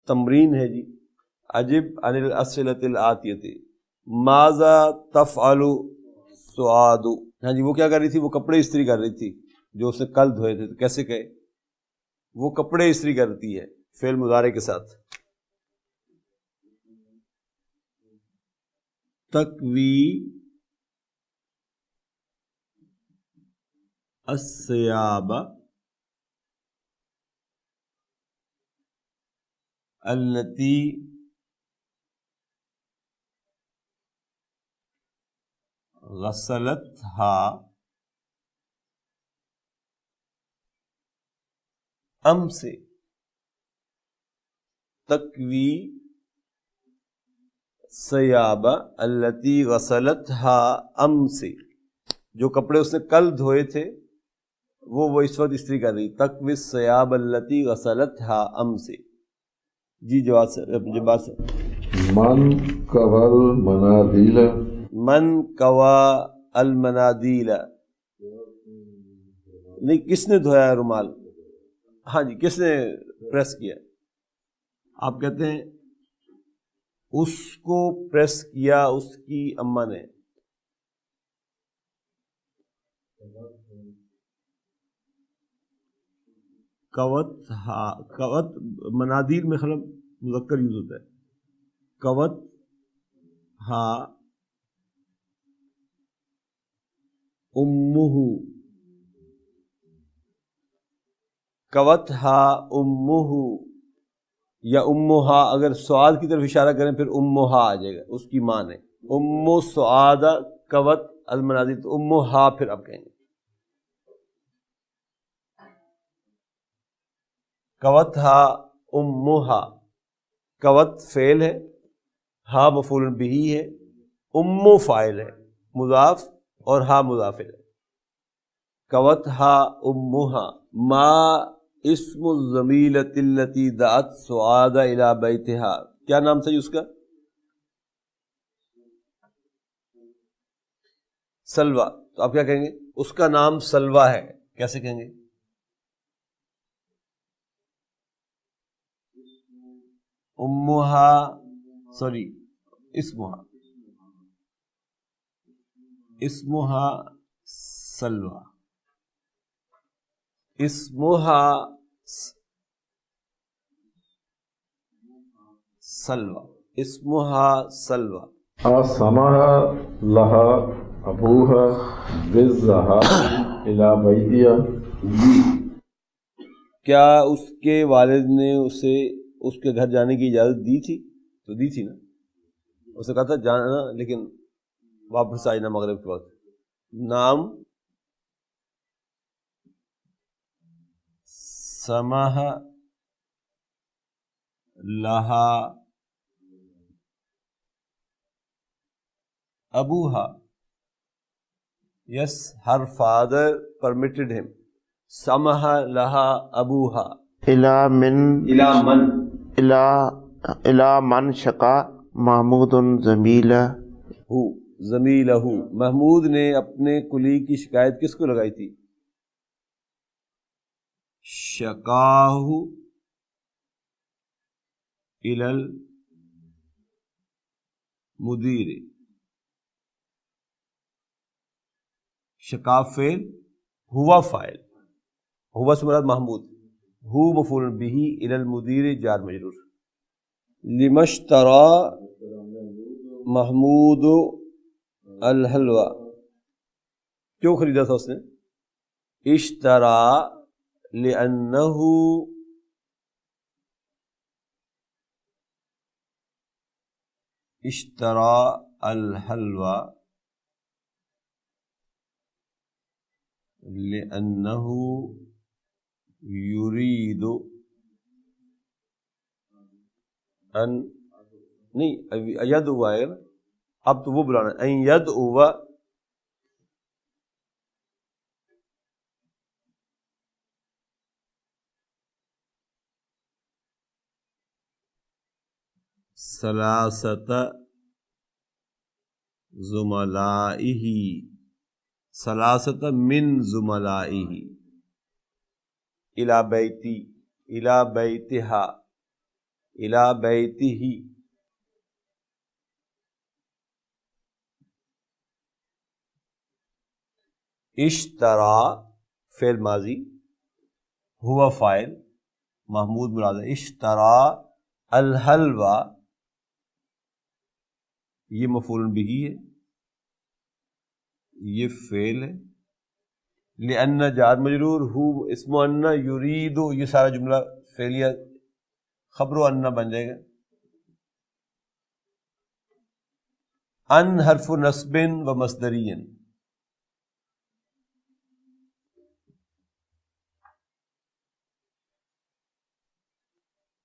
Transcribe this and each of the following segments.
تمرین ہے جی. عجب عن الاسئلۃ الآتیۃ ماذا تفعل سعاد. ہاں جی، وہ کیا کر رہی تھی؟ وہ کپڑے استری کر رہی تھی جو اس نے کل دھوئے تھے. تو کیسے کہے؟ وہ کپڑے استری کرتی ہے فعل مضارع کے ساتھ. تکوی الثیاب التی غسلتها امس. تکوی ثیاب التی غسلتها امس، جو کپڑے اس نے کل دھوئے تھے وہ اس وقت استری کر رہی. تکوی الثیاب التی غسلتها امس. جی جواب سے من کول منادیل. من کوا المنادیل، نہیں، کس نے دھویا ہے رومال؟ ہاں جی، کس نے پریس کیا؟ آپ کہتے ہیں اس کو پریس کیا اس کی اماں نے. کوت، ہاں کوت منادیل میں خلق مذکر یوز ہوتا ہے. کوت ہاں امہ، کوت ہا امہ یا امہا. اگر سعاد کی طرف اشارہ کریں پھر امہا آ جائے گا، اس کی ماں نے. ام سعاد کوت المنادیل، تو امہا پھر آپ کہیں گے. کوت ہا امہا، کوت فعل ہے، ہا مفعول بہ ہے، امو فاعل ہے مضاف، اور ہا مضاف ہے. کوت ہا امہا. ما اسم الزمیلۃ التی دعت سعاد الی بیتہا. کیا نام تھا اس کا؟ سلویٰ. تو آپ کیا کہیں گے؟ اس کا نام سلویٰ ہے. کیسے کہیں گے؟ امہا، سوری اسمہا، اسمہا سلویٰ، اسمہا سلویٰ، اسمہا سلویٰ. آسمہ لہا ابوہا بالذہاب الی بیتہا. کیا اس کے والد نے اسے اس کے گھر جانے کی اجازت دی تھی؟ تو دی تھی نا، اس نے کہا تھا جانا لیکن واپس آئی نا مغرب کے وقت. نام سمح لہا ابوہا. یس، ہر فادر permitted him. سمح لہا ابوہا. الا من شقا محمود زمیلہ. زمیلہ، محمود نے اپنے کلی کی شکایت کس کو لگائی تھی؟ شقاہ الی المدیر. شقا فعل، ہوا فاعل، ہوا سے مراد محمود، ہو مفعول بہ، الی المدیر جار مجرور. لمشتری محمود الحلوہ، کیوں خریدا تھا اس نے؟ اشترا لأنہ اشترا الحلوہ لأنہ یرید ان، نہیں یدعو آئے نا، اب تو وہ بلانا ان یدعو ثلاثۃ زملائہ، ثلاثۃ من زملائہ الی بیتی الی بیتہا. الی بیتہ، اشترا فعل ماضی، ہوا فاعل، محمود مراد ہے، اشترا الحلوہ یہ مفعول بہ ہے، یہ فعل ہے، لأن جار مجرور، ہو اسم ان، یرید یہ سارا جملہ فعلیہ خبر و ان بن جائے گا، ان حرف نصب و مصدری،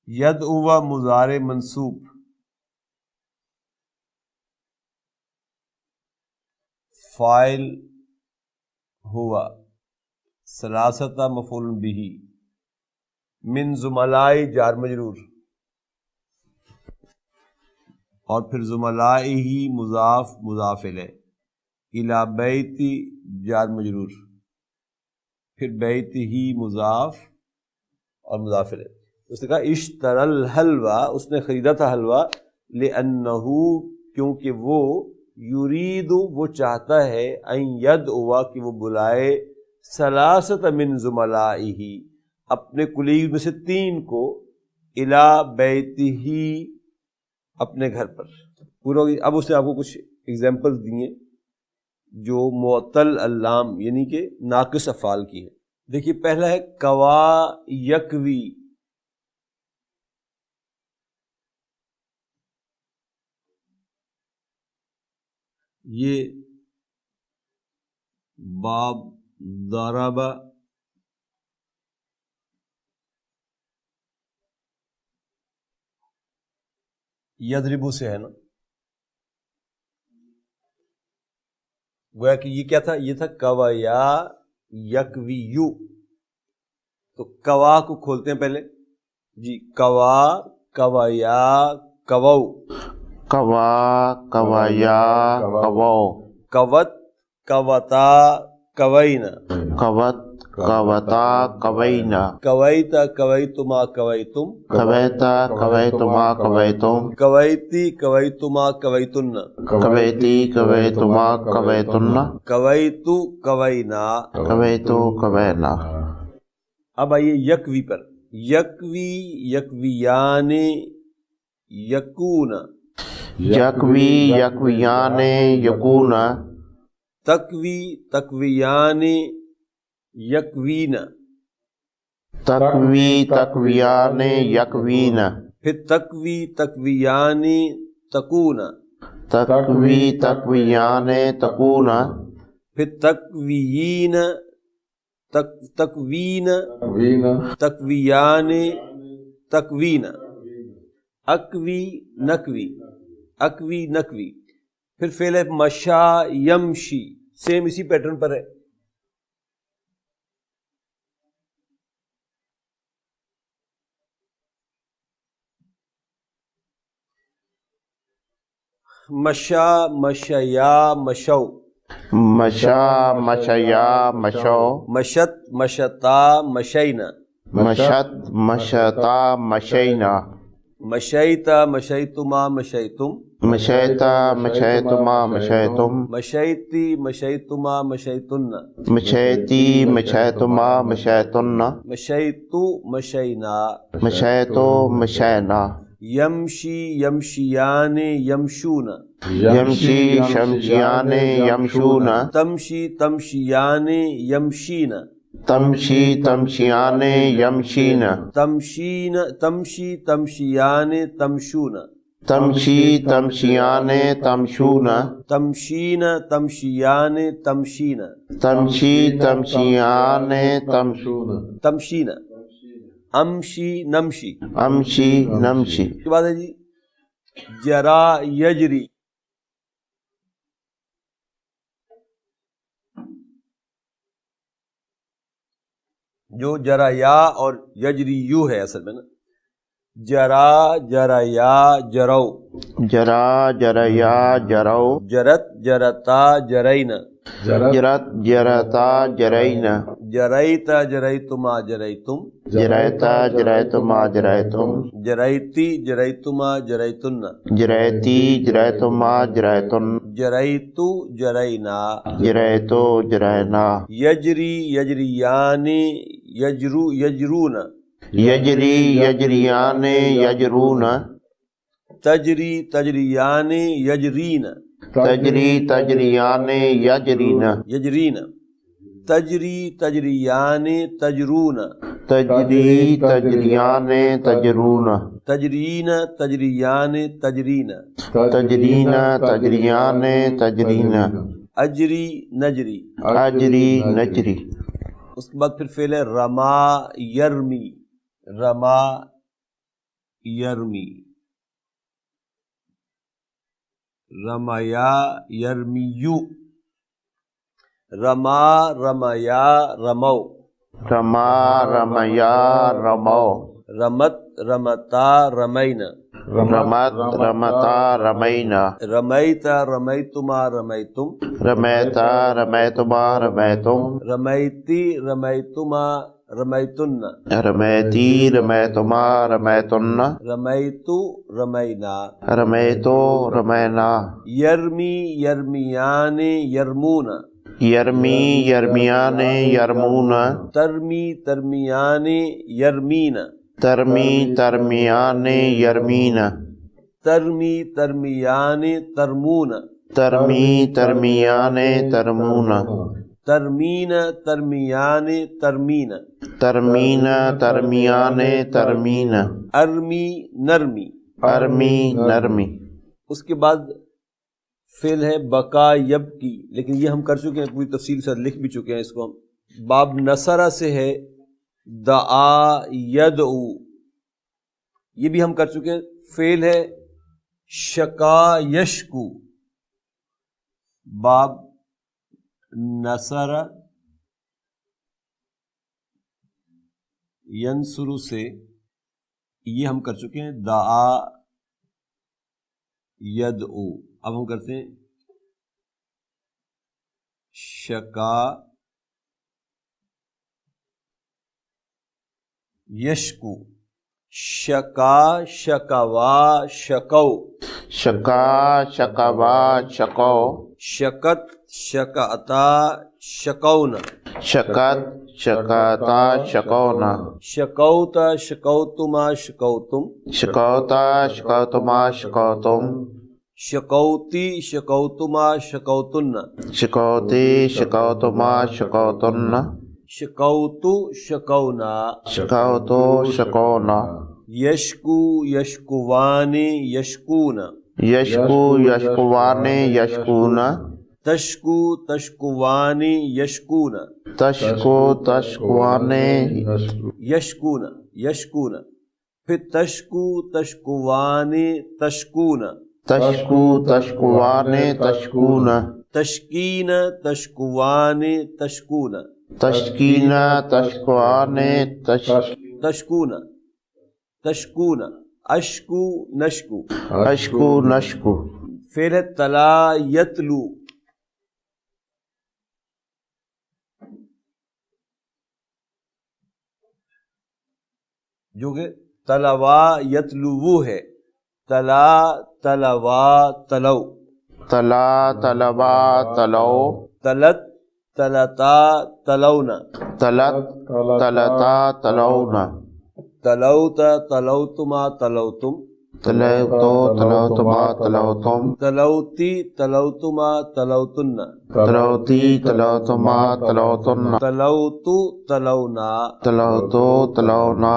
یدعو مضارع منصوب، فاعل ہوا، ثلاثہ مفعول بہ، من زملاء جار مجرور، اور پھر زملاء ہی مضاف مضاف الیہ، الی بیت جار مجرور، پھر بیت ہی مضاف اور مضاف الیہ۔ اس نے کہا اشترى الحلوہ، اس نے خریدا تھا حلوہ، لأنہ کیونکہ وہ، یرید وہ چاہتا ہے، ان یدعو کہ وہ بلائے، ثلاثۃ من زملائہ اپنے کلیگ میں سے 3 کو، الی بیتہ اپنے گھر پر پورا۔ اب اس نے آپ کو کچھ ایگزامپلز دی ہیں جو معطل اللام یعنی کہ ناقص افعال کی ہیں۔ دیکھیے پہلا ہے کوا یکوی، یہ باب ضرب یضربو سے ہے نا، گویا کہ یہ کیا تھا، یہ تھا کوا یا یکوی یو، تو کوا کو کھولتے ہیں پہلے جی، کوا کوا یا کوو، کوا کوایا کوو، کوت کوتا کوینا، کوت کوتا کوینا، کویتا کویتما کویتم، کویتا کویتما کویتم، کویتی کویتما کویتن، کویتی کویتما کویتن، کویتو کوینا۔ کویتو کوینا۔ اب آئیے یکوی پر، یکوی یکویان یکون، یکوی یکویان یکون، تکوی تکویان یکوین، تکوی تکویان یکوین، پھر تکوی تکویان تکون، تکوی تکویان تکون، پھر تکویین تکوین تکویان تکوین، اکوی نکوی اکوی نکوی، پھر فعل ہے مشا یمشی، سیم اسی پیٹرن پر ہے، مشا مشیا مشو، مشا مشیا مشو، مشت مشتا مشینا، مشت مشتا مشینا، مشیتا مشیتما مشیتم، مشیتا مشیتما مشیتم، مشیتی مشیتما مشیتن، مشیتی مشیتما مشیتن، مشیتو مشینا، مشیتو مشینا، یمشی یمشیان یمشون، یمشی شمشیان یمشون، تمشی تمشیان یمشین، تمشی تمشیان یمشین، تمشین تمشی تمشیان تمشون، تمشی تمشیان تمشون، تمشین تمشیان تمشین، تمشی تمشیان تمشون، تمشین، امشی نمشی۔ امشی نمشی۔ اس کے بعد ہے جی جرا یجری، جو جرا یا اور یجری یو ہے اصل میں نا، جرا جرا یا جرو، جرا جریا جرو، جرت جرتا جرین، جرت جرتا جرین، جریت جریتما جریتم، جریتا جریتما جریتم، جریتی جریتما جریتن، جریتی جریتما جریتن، جریتو جرینا، جریتو جرینا، یجری یجریان یجرو یجرون، یجری یجریان یجرون، تجری تجریان یجرین، تجری تجریان یجرین، یجرین، تجری تجریان تجرون، تجری تجریان تجرون، تجرین تجریان تجرین، تجرین تجریان تجرین، اجری نجری۔ اجری نجری، اس کے بعد پھر فعل ہے رما یرمی، رما یرمی، رمیا یرمیو، رما رمیا رمو، رما رمیا رمو، رمت رمتا رمین، رمت رمتا رمینا، رمیت رمیتما رمیتم، رمیتا رمیتما رمیتم، رمیتی رمیتما رمیتن، رمیتی رمیتما رمیتن، رمیتو رمینا، رمیتو رمینا، یرمی یرمیان یرمون، یرمی یرمیان یرمون، ترمی ترمیان یرمین، ترمی ترمیان یرمین، ترمی ترمیان ترمون، ترمی ترمیان ترمون، ترمین ترمیان ترمین، ترمین ترمیان ترمین، ارمی نرمی۔ ارمی نرمی۔ اس کے بعد فعل ہے بقا یبکی، لیکن یہ ہم کر چکے ہیں، پوری تفصیل سے لکھ بھی چکے ہیں اس کو ہم۔ باب نصرہ سے ہے دعا یدعو، یہ بھی ہم کر چکے ہیں۔ فعل ہے شکا یشکو، باب نصرہ ینصرو سے یہ ہم کر چکے ہیں دعا یدعو۔ اب ہم کرتے ہیں شکا یشکو، شکا شکوا شکو، شکا شکوا شکو، شکت شکاتا شکون، شکت شکاتا شکونا، شکوت شکوتما شکوتم، شکوتا شکوتما شکوتم، شکوتی شکوتما شکوتن، شکوتی شکوتما شکوتن، شکوتو شکونا، شکوتو شکونا، یشکو یشکوان یشکون، یشکو یشکوان یشکون، تشکو تشکوان یشکون، تشکو تشکوان یشکون یشکون، پھر تشکو تشکوان تشکون، تشکو تشکوان تشکون، تشکین تشکوان تشکون، تشکین تشکوان تشکون تشکون، اشکو نشکو۔ اشکو نشکو، فعل ہے تلا یتلو، جو کہ تلوا یتلو ہے، تلا تلوا تلو، تلا تلوا تلو، تلت تلتا تلونا، تلت تلتا تلونا، تلوت تلوتما تلوتم، تلوتو تلوتما تلوتم، تلوتی تلوتما تلوتن، تلوتی تلوتما تلوتن، تلوتو تلونا، تلوتو تلونا،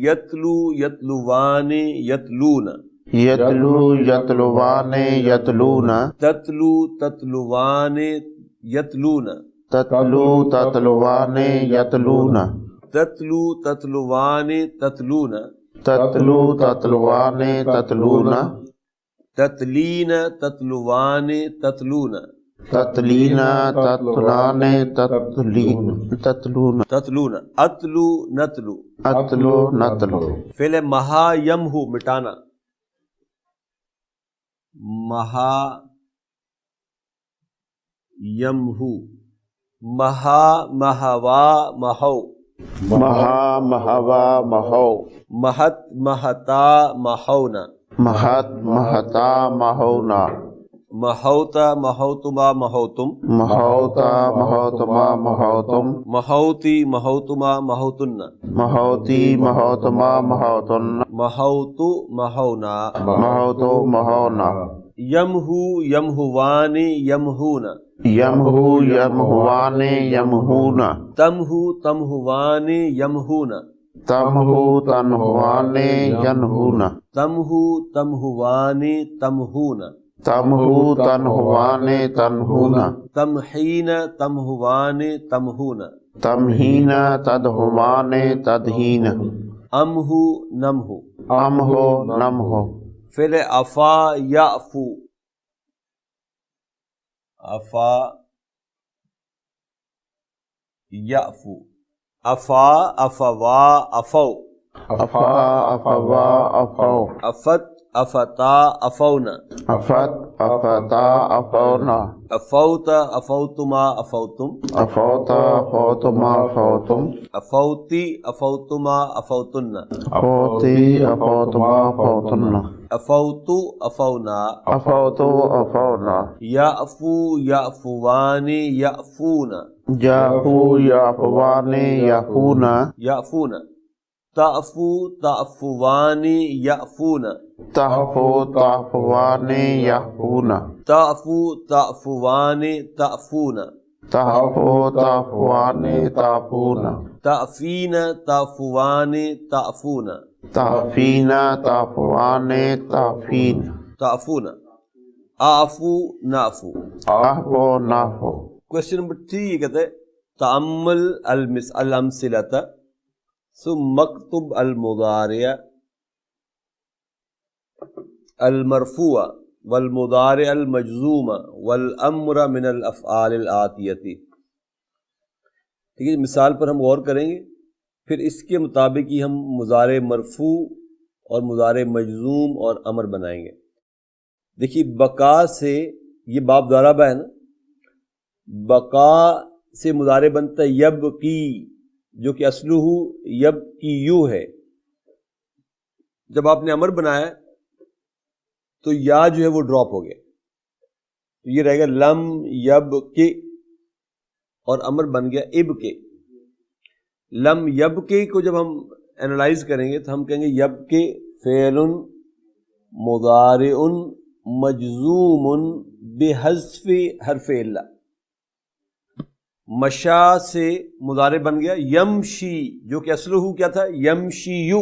یتلو یتلوان یتلون، یتلو یتلوان یتلون، تتلو تتلوان یتلون، تتلو تتلوان یتلون، تتلو تتلوان تتلون، تتلو تتلوان تتلون، تتلین تتلوان تتلون، تتلین تتلان تتلین تتلون، تتلون، اتلو نتلو، اتلو نتلو، فعل مہا یمہو مٹانا، مہا یمہو مہا مہوا مہو، مہا مہوا مہو، مہت مہتا مہونا، مہت مہتا مہونا، مہوتا مہوتما مہوتم، مہوتا مہوتما مہوتم، مہوتی مہوتما مہوتن، مہوتی مہوتما مہوتن، مہوتو مہونا، مہوتو مہونا، یمہو یمہوانی یمہون، یمہو یمہوانے یمہون، تمہو تمہوانی یمہون، تمہو تنہوانے ینہون، تمہو تمہوانی تمہون، تمہو تنہوانے تنہون، تمحین تمہوانی تمہون، تمہین تدہوانے تدہین، امہو نمہو، امہو نمہو، فعل افا یعفو، افا یعفو، افا افوا افو، افا افوا افو، افت افتا افونا، افت افتا افونا، افوت افوتما افوتم، افوتا افوتما افوتم، افوتی افوتما افوتن، افوتی افوتما افوتن، افوتو افونا، افوتو افونا، یعفو یعفوانی یعفون، یعفو یعفوانے یعفون، یعفون، تعفو تعفوانی یعفون، تحفو تحفوانے یعفون، تعفو تعفوانی تعفون، تحفو تحفوانے تعفون، تعفین تعفوانی تعفون، تحفین تحفوانے تعفین، تعفون، آفو نافو۔ احفو نحفو۔ کوشچن نمبر 3 یہ کہتے ہیں تأمل الامثلۃ ثم اکتب المضارع المرفوع والمضارع المجزوم والامر من الافعال الآتیہ۔ ٹھیک ہے، مثال پر ہم غور کریں گے، پھر اس کے مطابق ہی ہم مضارع مرفوع اور مضارع مجزوم اور امر بنائیں گے۔ دیکھیے بقا سے، یہ باب ضربہ ہے نا، بقا سے مضارع بنتا ہے یبقی، جو کہ اصلہ یبقیو ہے۔ جب آپ نے امر بنایا تو یا جو ہے وہ ڈراپ ہو گیا، تو یہ رہے گا لم یبقی، اور امر بن گیا ابقی۔ لم یبقی کو جب ہم اینالائز کریں گے تو ہم کہیں گے یبقی فعل مضارع مجزوم بحذف حرف علہ۔ مشا سے مضارع بن گیا یمشی، جو کہ اصلہ کیا تھا یمشیو،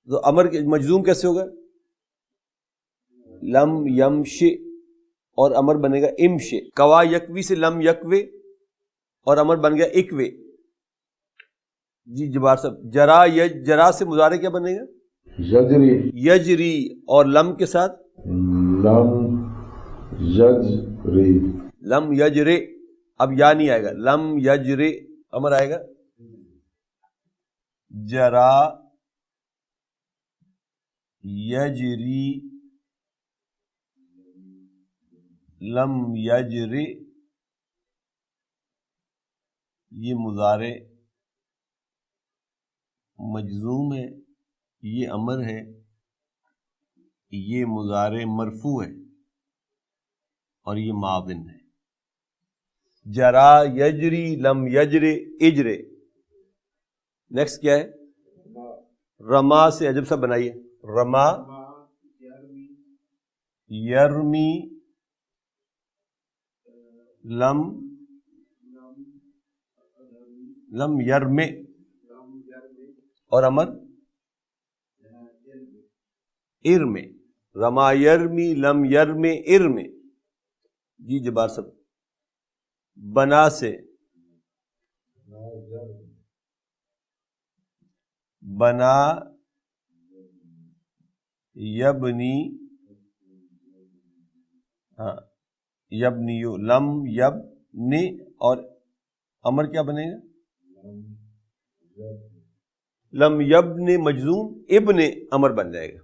تو امر مجزوم کیسے ہوگا؟ لم یمشی، اور امر بنے گا امشی۔ کوا یکوی سے لم یکوے، اور امر بن گیا اکوے۔ جی جبار صاحب، جرا جرا سے مضارع کیا بنے گا؟ یجری، یجری، اور لم کے ساتھ لم یجری، لم یجرے، اب یا نہیں آئے گا، لم یجرے، امر آئے گا جرا یجری، لم یجرے، یہ مضارع مجزوم ہے، یہ امر ہے، یہ مضارع مرفوع ہے، اور یہ معاون ہے۔ جرا یجری، لم یجرے، اجرے۔ نیکسٹ کیا ہے؟ رما سے عجب سا بنائیے، رما یرمی، لم یرمے، اور امر ارمے۔ رما یرمی، لم یرمے، ارمے۔ جی جبار صاحب، بنا سے بنا یبنی، ہاں یبنیو، لم یبنی، اور امر کیا بنے گا؟ لم یبن مجزوم، ابن امر بن جائے گا،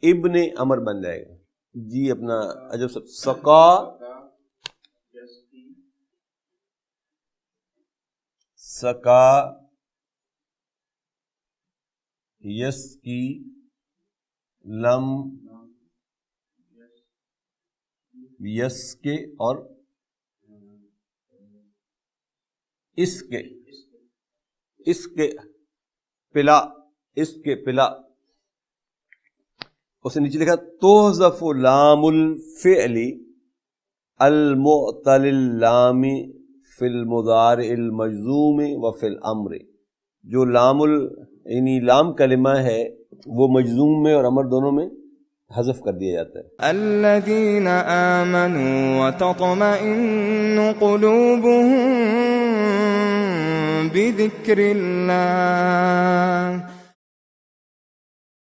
ابن امر بن جائے گا۔ جی اپنا عجب سب سقا سکا یس کی لم یس کے اور اس کے پلا اس کے پلا. اس نے نیچے لکھا تحذف لام الفعل المعتل اللام فی المضارع المجزوم وفی الامر. جو یعنی لام کلمہ ہے وہ مجزوم میں اور امر دونوں میں حذف کر دیا جاتا ہے. الذین آمنوا وتطمئن قلوبهم بذکر اللہ